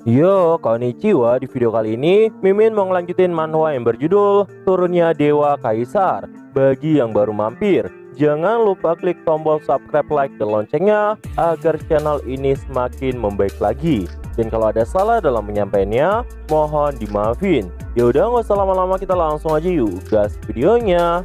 Yo, konnichiwa. Di video kali ini, Mimin mau ngelanjutin manhwa yang berjudul Turunnya Dewa Kaisar. Bagi yang baru mampir, jangan lupa klik tombol subscribe, like, dan loncengnya agar channel ini semakin membaik lagi. Dan kalau ada salah dalam penyampaiannya, mohon dimaafin. Yaudah, nggak usah lama-lama, kita langsung aja yuk gas videonya.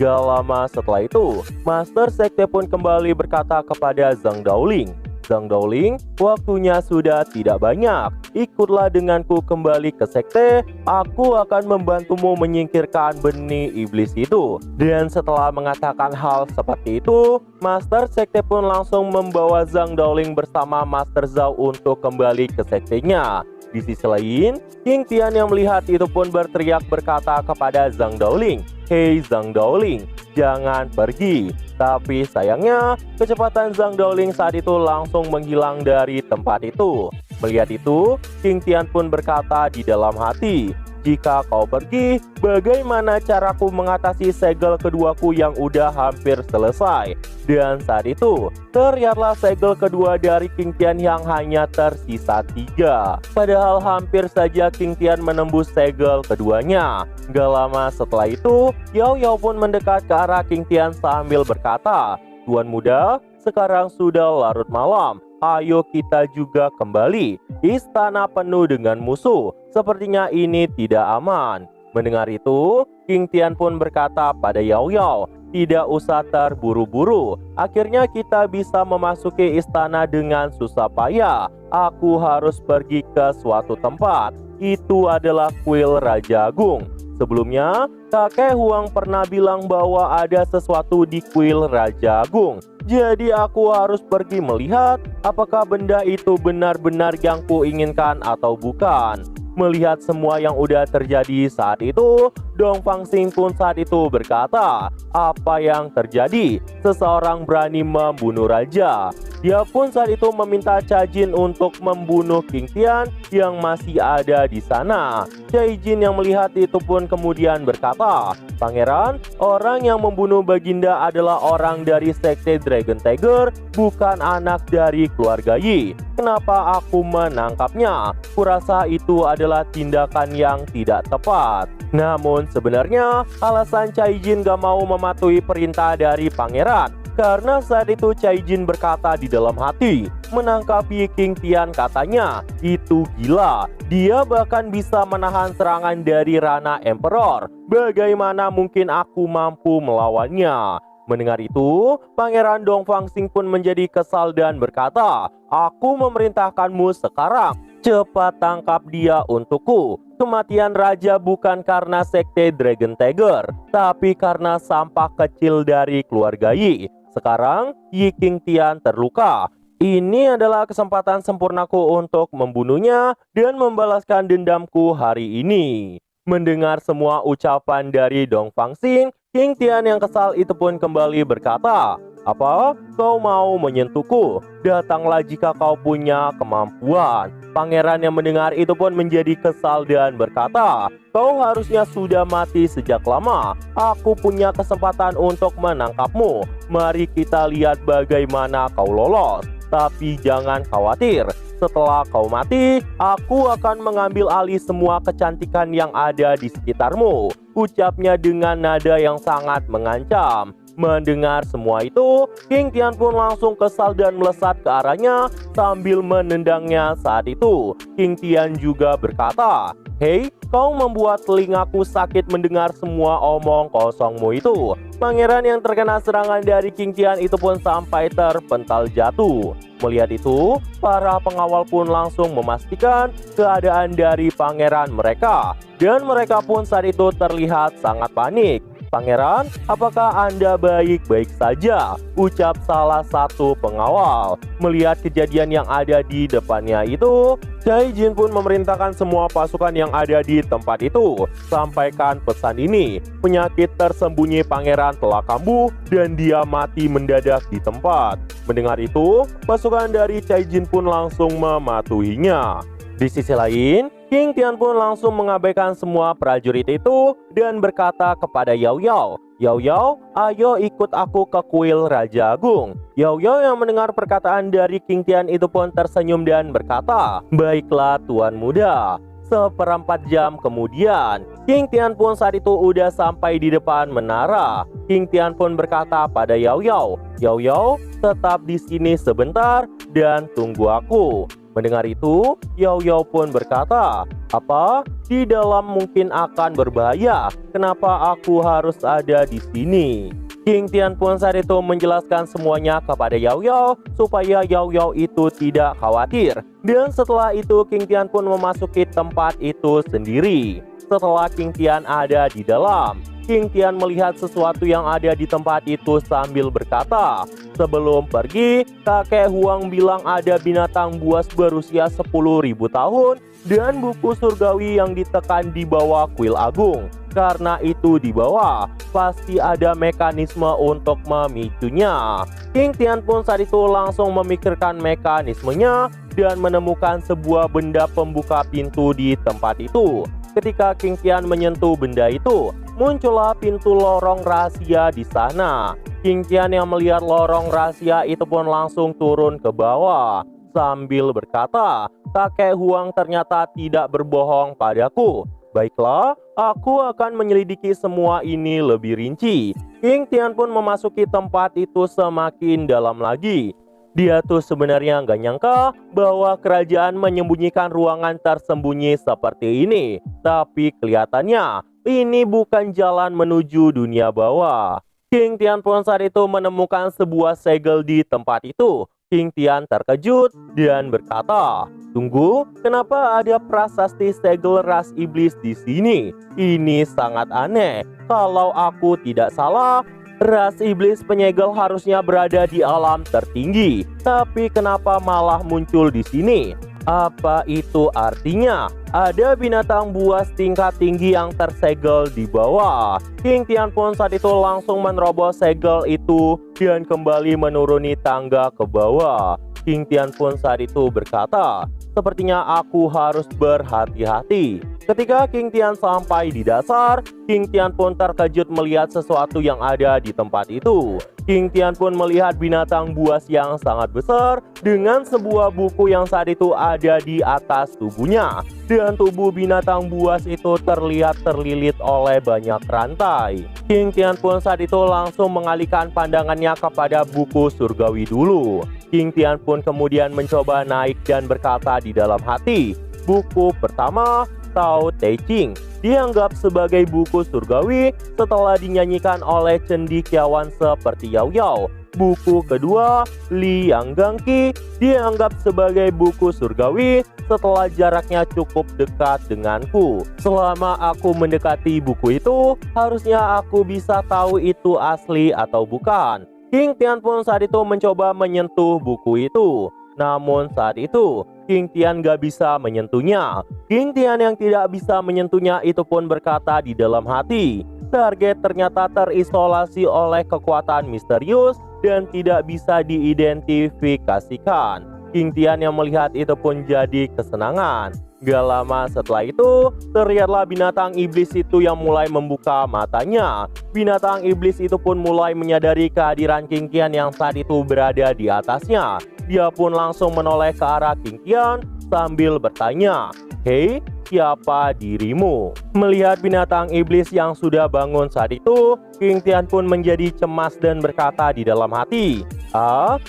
Gak lama setelah itu, Master Sekte pun kembali berkata kepada Zhang Daoling, "Zhang Daoling, waktunya sudah tidak banyak. Ikutlah denganku kembali ke sekte. Aku akan membantumu menyingkirkan benih iblis itu." Dan setelah mengatakan hal seperti itu, Master Sekte pun langsung membawa Zhang Daoling bersama Master Zhao untuk kembali ke sektenya. Di sisi lain, King Tian yang melihat itu pun berteriak berkata kepada Zhang Daoling, "Hei Zhang Daoling, jangan pergi." Tapi sayangnya, kecepatan Zhang Daoling saat itu langsung menghilang dari tempat itu. Melihat itu, King Tian pun berkata di dalam hati, "Jika kau pergi, bagaimana caraku mengatasi segel keduaku yang udah hampir selesai?" Dan saat itu, terlihatlah segel kedua dari King Tian yang hanya tersisa 3. Padahal hampir saja King Tian menembus segel keduanya. Gak lama setelah itu, Yao Yao pun mendekat ke arah King Tian sambil berkata, "Tuan muda, sekarang sudah larut malam. Ayo kita juga kembali. Istana penuh dengan musuh. Sepertinya ini tidak aman." Mendengar itu, King Tian pun berkata pada Yao Yao, "Tidak usah terburu-buru. Akhirnya kita bisa memasuki istana dengan susah payah. Aku harus pergi ke suatu tempat. Itu adalah kuil Raja Agung. Sebelumnya, kakek Huang pernah bilang bahwa ada sesuatu di kuil Raja Agung. Jadi aku harus pergi melihat apakah benda itu benar-benar yang kuinginkan atau bukan." Melihat semua yang udah terjadi saat itu, Dong Fangxing pun saat itu berkata, "Apa yang terjadi? Seseorang berani membunuh raja." Dia pun saat itu meminta Caijin untuk membunuh King Tian yang masih ada di sana. Caijin yang melihat itu pun kemudian berkata, "Pangeran, orang yang membunuh Baginda adalah orang dari Sekte Dragon Tiger, bukan anak dari keluarga Yi. Kenapa aku menangkapnya? Kurasa itu adalah tindakan yang tidak tepat." Namun sebenarnya alasan Caijin gak mau mematuhi perintah dari pangeran karena saat itu Caijin berkata di dalam hati, menangkapi King Tian katanya itu gila. Dia bahkan bisa menahan serangan dari Rana Emperor. Bagaimana mungkin aku mampu melawannya? Mendengar itu, Pangeran Dong Fangxing pun menjadi kesal dan berkata, "Aku memerintahkanmu sekarang. Cepat tangkap dia untukku. Kematian raja bukan karena Sekte Dragon Tiger, tapi karena sampah kecil dari keluarga Yi. Sekarang, Yi King Tian terluka. Ini adalah kesempatan sempurnaku untuk membunuhnya dan membalaskan dendamku hari ini." Mendengar semua ucapan dari Dong Fangxing, King Tian yang kesal itu pun kembali berkata, "Apa? Kau mau menyentuhku? Datanglah jika kau punya kemampuan." Pangeran yang mendengar itu pun menjadi kesal dan berkata, "Kau harusnya sudah mati sejak lama. Aku punya kesempatan untuk menangkapmu. Mari kita lihat bagaimana kau lolos. Tapi jangan khawatir, setelah kau mati, aku akan mengambil alih semua kecantikan yang ada di sekitarmu." Ucapnya dengan nada yang sangat mengancam. Mendengar semua itu, King Tian pun langsung kesal dan melesat ke arahnya sambil menendangnya. Saat itu, King Tian juga berkata, "Hei, kau membuat telingaku sakit mendengar semua omong kosongmu itu." Pangeran yang terkena serangan dari King Tian itu pun sampai terpental jatuh. Melihat itu, para pengawal pun langsung memastikan keadaan dari pangeran mereka. Dan mereka pun saat itu terlihat sangat panik. "Pangeran, apakah Anda baik-baik saja?" ucap salah satu pengawal. Melihat kejadian yang ada di depannya itu, Caijin pun memerintahkan semua pasukan yang ada di tempat itu, "Sampaikan pesan ini. Penyakit tersembunyi pangeran telah kambuh dan dia mati mendadak di tempat." Mendengar itu, pasukan dari Caijin pun langsung mematuhinya. Di sisi lain, King Tian pun langsung mengabaikan semua prajurit itu dan berkata kepada Yao Yao, "Yao Yao, ayo ikut aku ke kuil Raja Agung." Yao Yao yang mendengar perkataan dari King Tian itu pun tersenyum dan berkata, "Baiklah tuan muda." Seperempat jam kemudian, King Tian pun saat itu udah sampai di depan menara. King Tian pun berkata pada Yao Yao, "Yao Yao, tetap di sini sebentar dan tunggu aku." Mendengar itu, Yao Yao pun berkata, "Apa? Di dalam mungkin akan berbahaya. Kenapa aku harus ada di sini?" King Tian pun saat itu menjelaskan semuanya kepada Yao Yao supaya Yao Yao itu tidak khawatir. Dan setelah itu King Tian pun memasuki tempat itu sendiri. Setelah King Tian ada di dalam, King Tian melihat sesuatu yang ada di tempat itu sambil berkata, "Sebelum pergi, kakek Huang bilang ada binatang buas berusia 10.000 tahun dan buku surgawi yang ditekan di bawah kuil agung. Karena itu di bawah, pasti ada mekanisme untuk memicunya." King Tian pun saat itu langsung memikirkan mekanismenya dan menemukan sebuah benda pembuka pintu di tempat itu. Ketika King Tian menyentuh benda itu, muncullah pintu lorong rahasia di sana. King Tian yang melihat lorong rahasia itu pun langsung turun ke bawah sambil berkata, "Kakek Huang ternyata tidak berbohong padaku. Baiklah, aku akan menyelidiki semua ini lebih rinci." King Tian pun memasuki tempat itu semakin dalam lagi. Dia tuh sebenarnya nggak nyangka bahwa kerajaan menyembunyikan ruangan tersembunyi seperti ini. Tapi kelihatannya ini bukan jalan menuju dunia bawah. King Tian pun saat itu menemukan sebuah segel di tempat itu. King Tian terkejut dan berkata, "Tunggu, kenapa ada prasasti segel ras iblis di sini? Ini sangat aneh. Kalau aku tidak salah, ras iblis penyegel harusnya berada di alam tertinggi. Tapi kenapa malah muncul di sini? Apa itu artinya? Ada binatang buas tingkat tinggi yang tersegel di bawah." King Tian pun saat itu langsung menerobos segel itu dan kembali menuruni tangga ke bawah. King Tian pun saat itu berkata, "Sepertinya aku harus berhati-hati." Ketika King Tian sampai di dasar, King Tian pun terkejut melihat sesuatu yang ada di tempat itu. King Tian pun melihat binatang buas yang sangat besar dengan sebuah buku yang saat itu ada di atas tubuhnya. Dan tubuh binatang buas itu terlihat terlilit oleh banyak rantai. King Tian pun saat itu langsung mengalihkan pandangannya kepada buku surgawi dulu. King Tian pun kemudian mencoba naik dan berkata di dalam hati, "Buku pertama, Tao Te Ching, dianggap sebagai buku surgawi setelah dinyanyikan oleh cendekiawan seperti Yao Yao. Buku kedua, Liang Gangqi, dianggap sebagai buku surgawi setelah jaraknya cukup dekat denganku. Selama aku mendekati buku itu, harusnya aku bisa tahu itu asli atau bukan." King Tian pun saat itu mencoba menyentuh buku itu. Namun saat itu, King Tian gak bisa menyentuhnya. King Tian yang tidak bisa menyentuhnya itu pun berkata di dalam hati, target ternyata terisolasi oleh kekuatan misterius dan tidak bisa diidentifikasikan. King Tian yang melihat itu pun jadi kesenangan. Gak lama setelah itu, terlihatlah binatang iblis itu yang mulai membuka matanya. Binatang iblis itu pun mulai menyadari kehadiran King Tian yang saat itu berada di atasnya. Dia pun langsung menoleh ke arah King Tian sambil bertanya, "Hei, siapa dirimu?" Melihat binatang iblis yang sudah bangun saat itu, King Tian pun menjadi cemas dan berkata di dalam hati,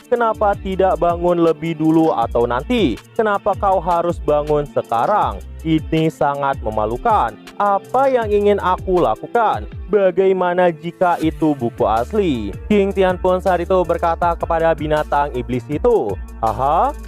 "Kenapa tidak bangun lebih dulu atau nanti? Kenapa kau harus bangun sekarang? Ini sangat memalukan. Apa yang ingin aku lakukan? Bagaimana jika itu buku asli?" King Tian pun saat itu berkata kepada binatang iblis itu,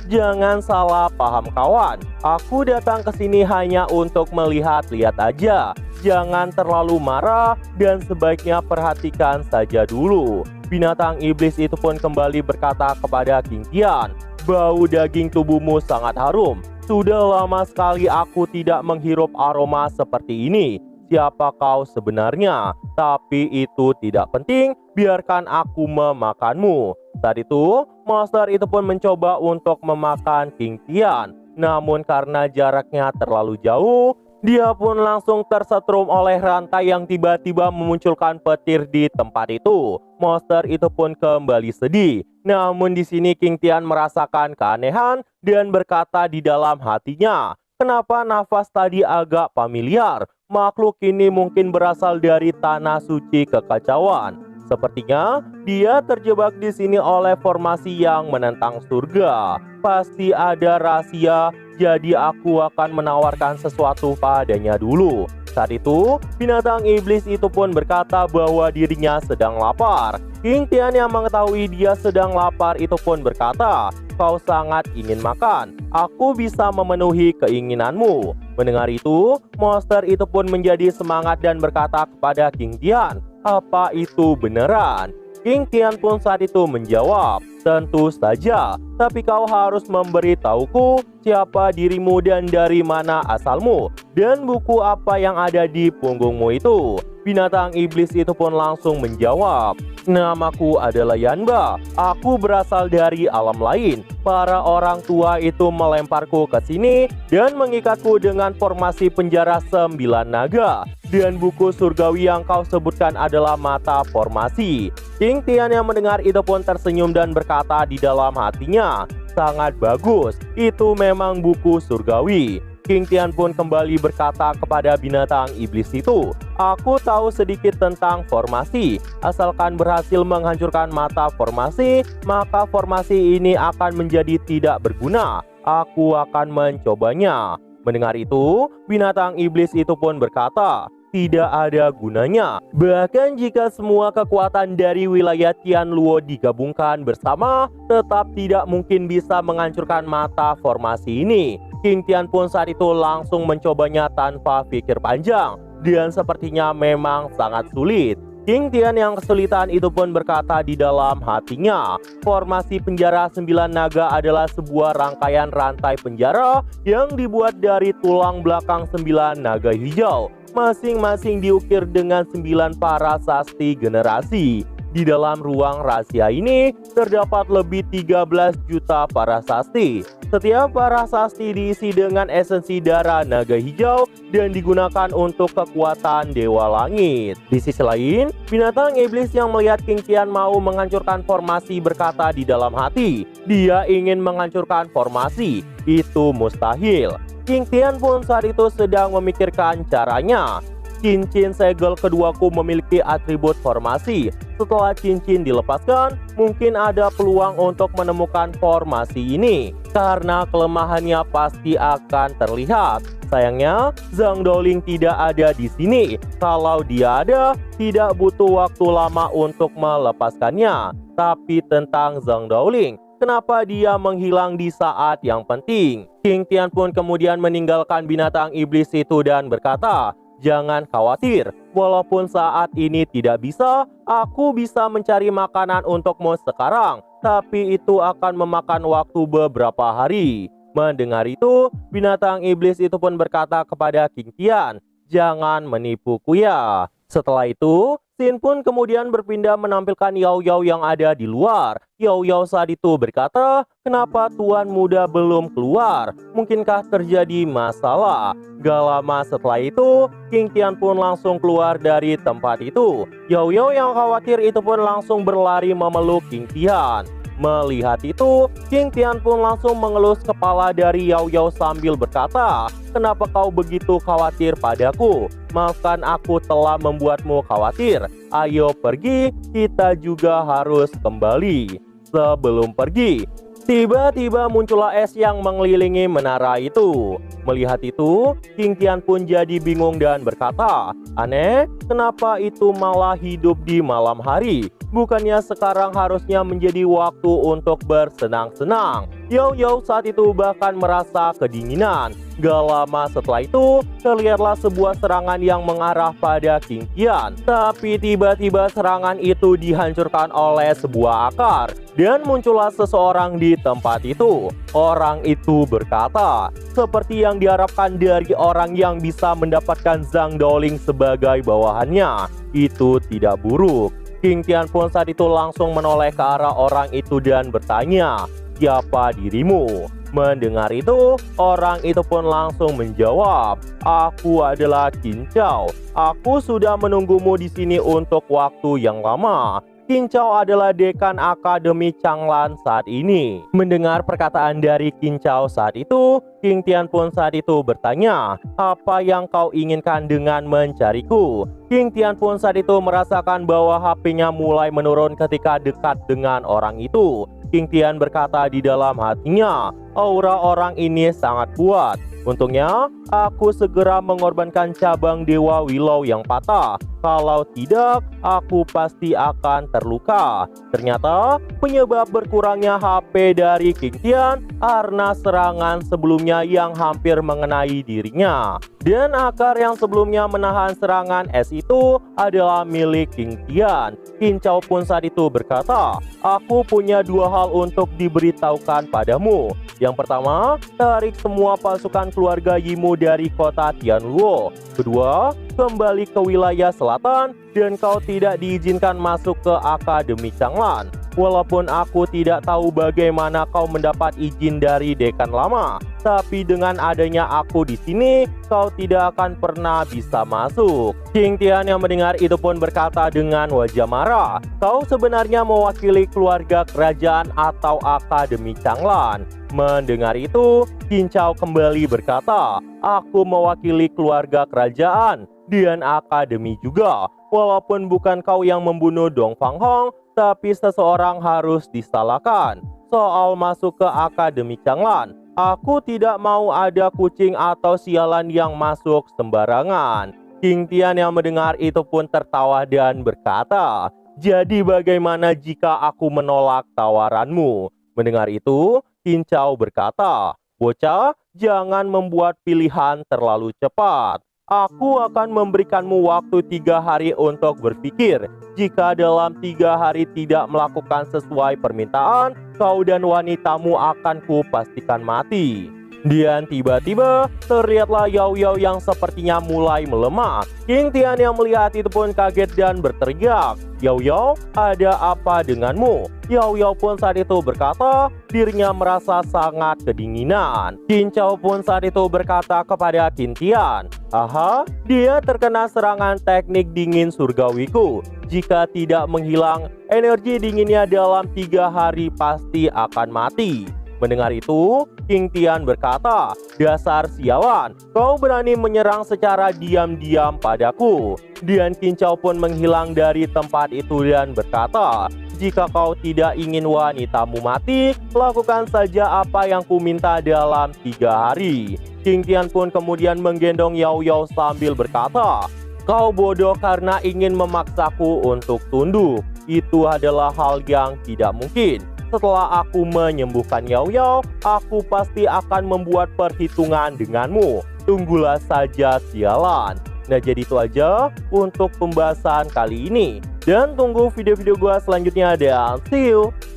"Jangan salah paham kawan. Aku datang ke sini hanya untuk melihat-lihat aja. Jangan terlalu marah dan sebaiknya perhatikan saja dulu." Binatang iblis itu pun kembali berkata kepada King Tian, "Bau daging tubuhmu sangat harum. Sudah lama sekali aku tidak menghirup aroma seperti ini. Siapa kau sebenarnya? Tapi itu tidak penting, biarkan aku memakanmu." Saat itu, monster itu pun mencoba untuk memakan King Tian. Namun karena jaraknya terlalu jauh, dia pun langsung tersetrum oleh rantai yang tiba-tiba memunculkan petir di tempat itu. Monster itu pun kembali sedih. Namun di sini King Tian merasakan keanehan dan berkata di dalam hatinya, kenapa nafas tadi agak familiar? Makhluk ini mungkin berasal dari tanah suci kekacauan. Sepertinya dia terjebak di sini oleh formasi yang menentang surga. Pasti ada rahasia, jadi aku akan menawarkan sesuatu padanya dulu. Saat itu, binatang iblis itu pun berkata bahwa dirinya sedang lapar. King Tian yang mengetahui dia sedang lapar itu pun berkata, kau sangat ingin makan, aku bisa memenuhi keinginanmu. Mendengar itu, monster itu pun menjadi semangat dan berkata kepada King Tian, apa itu beneran? King Tian pun saat itu menjawab, tentu saja, tapi kau harus memberitahuku siapa dirimu dan dari mana asalmu, dan buku apa yang ada di punggungmu itu. Binatang iblis itu pun langsung menjawab, namaku adalah Yanba, aku berasal dari alam lain. Para orang tua itu melemparku ke sini dan mengikatku dengan formasi penjara 9 naga. Dan buku surgawi yang kau sebutkan adalah mata formasi. King Tian yang mendengar itu pun tersenyum dan berkata di dalam hatinya, sangat bagus, itu memang buku surgawi. King Tian pun kembali berkata kepada binatang iblis itu, aku tahu sedikit tentang formasi. Asalkan berhasil menghancurkan mata formasi, maka formasi ini akan menjadi tidak berguna. Aku akan mencobanya. Mendengar itu, binatang iblis itu pun berkata, tidak ada gunanya. Bahkan jika semua kekuatan dari wilayah Tianluo digabungkan bersama, tetap tidak mungkin bisa menghancurkan mata formasi ini. King Tian pun saat itu langsung mencobanya tanpa pikir panjang, dan sepertinya memang sangat sulit. King Tian yang kesulitan itu pun berkata di dalam hatinya, formasi penjara 9 naga adalah sebuah rangkaian rantai penjara yang dibuat dari tulang belakang 9 naga hijau. Masing-masing diukir dengan 9 parasasti generasi. Di dalam ruang rahasia ini terdapat lebih 13 juta parasasti. Setiap parasasti diisi dengan esensi darah naga hijau dan digunakan untuk kekuatan dewa langit. Di sisi lain, binatang iblis yang melihat King Tian mau menghancurkan formasi berkata di dalam hati, dia ingin menghancurkan formasi, itu mustahil. King Tian pun saat itu sedang memikirkan caranya. Cincin segel keduaku memiliki atribut formasi. Setelah cincin dilepaskan, mungkin ada peluang untuk menemukan formasi ini. Karena kelemahannya pasti akan terlihat. Sayangnya, Zhang Dowling tidak ada di sini. Kalau dia ada, tidak butuh waktu lama untuk melepaskannya. Tapi tentang Zhang Dowling, kenapa dia menghilang di saat yang penting? King Tian pun kemudian meninggalkan binatang iblis itu dan berkata, jangan khawatir, walaupun saat ini tidak bisa, aku bisa mencari makanan untukmu sekarang, tapi itu akan memakan waktu beberapa hari. Mendengar itu, binatang iblis itu pun berkata kepada King Tian, jangan menipuku ya. Setelah itu, Xin pun kemudian berpindah menampilkan Yao Yao yang ada di luar. Yao Yao saat itu berkata, kenapa Tuan Muda belum keluar? Mungkinkah terjadi masalah? Gak lama setelah itu, King Tian pun langsung keluar dari tempat itu. Yao Yao yang khawatir itu pun langsung berlari memeluk King Tian. Melihat itu, King Tian pun langsung mengelus kepala dari Yao Yao sambil berkata, kenapa kau begitu khawatir padaku? Maafkan aku telah membuatmu khawatir. Ayo pergi, kita juga harus kembali. Sebelum pergi, tiba-tiba muncullah es yang mengelilingi menara itu. Melihat itu, King Tian pun jadi bingung dan berkata, aneh, kenapa itu malah hidup di malam hari? Bukannya sekarang harusnya menjadi waktu untuk bersenang-senang. Yao Yao saat itu bahkan merasa kedinginan. Gak lama setelah itu, terlihatlah sebuah serangan yang mengarah pada King Tian. Tapi tiba-tiba serangan itu dihancurkan oleh sebuah akar. Dan muncullah seseorang di tempat itu. Orang itu berkata, seperti yang diharapkan dari orang yang bisa mendapatkan Zhang Dowling sebagai bawahannya, itu tidak buruk. King Tian pun saat itu langsung menoleh ke arah orang itu dan bertanya, siapa dirimu? Mendengar itu, orang itu pun langsung menjawab, "Aku adalah Kincao. Aku sudah menunggumu di sini untuk waktu yang lama." Kincao adalah dekan Akademi Changlan saat ini. Mendengar perkataan dari Kincao saat itu, King Tian pun saat itu bertanya, "Apa yang kau inginkan dengan mencariku?" King Tian pun saat itu merasakan bahwa HP-nya mulai menurun ketika dekat dengan orang itu. King Tian berkata di dalam hatinya, "Aura orang ini sangat kuat. Untungnya, aku segera mengorbankan cabang Dewa Willow yang patah. Kalau tidak, aku pasti akan terluka." Ternyata, penyebab berkurangnya HP dari King Tian karena serangan sebelumnya yang hampir mengenai dirinya. Dan akar yang sebelumnya menahan serangan es itu adalah milik King Tian. Kincao pun saat itu berkata, "Aku punya dua hal untuk diberitahukan padamu. Yang pertama, tarik semua pasukan keluarga Yimu dari kota Tianluo. Kedua, kembali ke wilayah selatan dan kau tidak diizinkan masuk ke Akademi Changlan. Walaupun aku tidak tahu bagaimana kau mendapat izin dari dekan lama, tapi dengan adanya aku di sini, kau tidak akan pernah bisa masuk." King Tian yang mendengar itu pun berkata dengan wajah marah, "Kau sebenarnya mewakili keluarga kerajaan atau Akademi Changlan?" Mendengar itu, Kincao kembali berkata, "Aku mewakili keluarga kerajaan dan akademi juga. Walaupun bukan kau yang membunuh Dong Fang Hong, tapi seseorang harus disalahkan. Soal masuk ke Akademi Changlan, aku tidak mau ada kucing atau sialan yang masuk sembarangan." King Tian yang mendengar itu pun tertawa dan berkata, "Jadi bagaimana jika aku menolak tawaranmu?" Mendengar itu, Kincao berkata, "Bocah, jangan membuat pilihan terlalu cepat. Aku akan memberikanmu waktu 3 hari untuk berpikir. Jika dalam 3 hari tidak melakukan sesuai permintaan, kau dan wanitamu akan kupastikan mati." Dan tiba-tiba terlihatlah Yao Yao yang sepertinya mulai melemah. King Tian yang melihat itu pun kaget dan berteriak, "Yao Yao, ada apa denganmu?" Yao Yao pun saat itu berkata dirinya merasa sangat kedinginan. Kincao pun saat itu berkata kepada King Tian, "Aha, dia terkena serangan teknik dingin surgawiku. Jika tidak menghilang energi dinginnya dalam 3 hari pasti akan mati." Mendengar itu, King Tian berkata, "Dasar sialan, kau berani menyerang secara diam-diam padaku." Dan Kincao pun menghilang dari tempat itu dan berkata, "Jika kau tidak ingin wanitamu mati, lakukan saja apa yang kuminta dalam 3 hari." King Tian pun kemudian menggendong Yao Yao sambil berkata, "Kau bodoh karena ingin memaksaku untuk tunduk. Itu adalah hal yang tidak mungkin. Setelah aku menyembuhkan Yao Yao, aku pasti akan membuat perhitungan denganmu. Tunggulah saja sialan." Nah, jadi itu aja untuk pembahasan kali ini. Dan tunggu video-video gua selanjutnya dan see you!